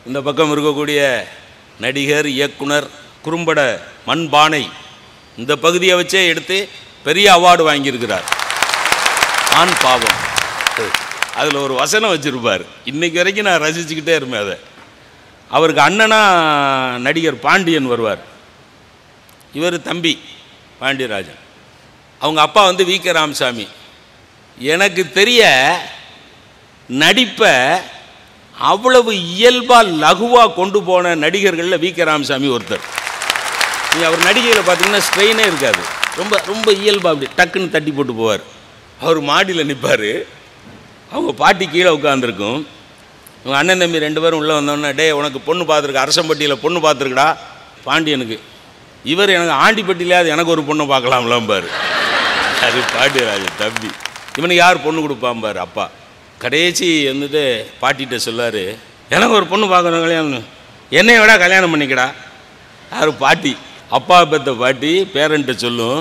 இந்த பக்கம் இருக்கக்கூடிய நடிகர், இயக்குனர், குறும்பட மண்பானை இந்த பகுதியை வச்சே எடுத்து பெரிய அவார்டு வாங்கியிருக்கிறார். ஆண் பாவம், அதில் ஒரு வசனம் வச்சுருப்பார். இன்றைக்கு வரைக்கும் நான் ரசிச்சுக்கிட்டே இருப்பேன் அதை. அவருக்கு அண்ணனா நடிகர் பாண்டியன் வருவார். இவர் தம்பி பாண்டியராஜன். அவங்க அப்பா வந்து வி.கே. ராமசாமி. எனக்கு தெரிய நடிப்பை அவ்வளவு இயல்பாக லகுவாக கொண்டு போன நடிகர்களில் வி.கே. ராமசாமி ஒருத்தர். நீங்கள் அவர் நடிகையில் பார்த்தீங்கன்னா ஸ்ட்ரெயினே இருக்காது. ரொம்ப ரொம்ப இயல்பாக அப்படி டக்குன்னு தட்டி போட்டு போவார். அவர் மாடியில் நிற்பார். அவங்க பாட்டி கீழே உட்காந்துருக்கும். இவங்க அண்ணன் தம்பி 2 பேரும் உள்ளே வந்தோடனே, டே உனக்கு பொண்ணு பார்த்துருக்க, அரசம்பட்டியில் பொண்ணு பார்த்துருக்கடா பாண்டியனுக்கு. இவர் எனக்கு ஆண்டிப்பட்டியிலாவது எனக்கு ஒரு பொண்ணை பார்க்கலாம்லாம்பார். அது பாண்டியராஜன் தம்பி. இவனுக்கு யார் பொண்ணு கொடுப்பாம்பார் அப்பா. கடைசி வந்துட்டு பாட்டிகிட்ட சொல்லார், எனக்கு ஒரு பொண்ணு பார்க்குறோம், கல்யாணம் என்னைய விட கல்யாணம் பண்ணிக்கடா. யார் பாட்டி, அப்பா பெற்ற பாட்டி பேரண்ட்டை சொல்லும்,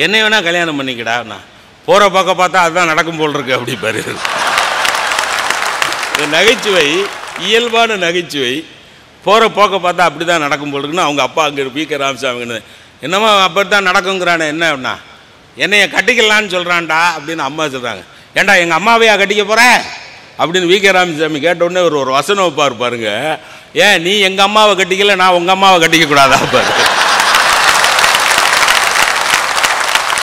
என்னை வேணா கல்யாணம் பண்ணிக்கடா. நான் போகிற பக்கம் பார்த்தா அதுதான் நடக்கும் போல் இருக்கு அப்படி பாரு. இந்த நகைச்சுவை இயல்பான நகைச்சுவை. போகிற போக்க பார்த்தா அப்படி தான் நடக்கும் போல் இருக்குன்னு அவங்க அப்பா அங்கே வி.கே. ராமசாமி என்னமோ அப்படி தான் நடக்குங்கிறானே, என்ன அப்படின்னா என்னைய கட்டிக்கலான்னு சொல்கிறான்டா அப்படின்னு அம்மா சொல்கிறாங்க. ஏண்டா எங்கள் அம்மாவையா கட்டிக்க போகிற அப்படின்னு வி.கே. ராமசாமி கேட்டோடனே ஒரு வசனம் வைப்பார் பாருங்க. ஏன் நீ எங்கள் அம்மாவை கட்டிக்கல, நான் உங்கள் அம்மாவை கட்டிக்க கூடாதா பாரு.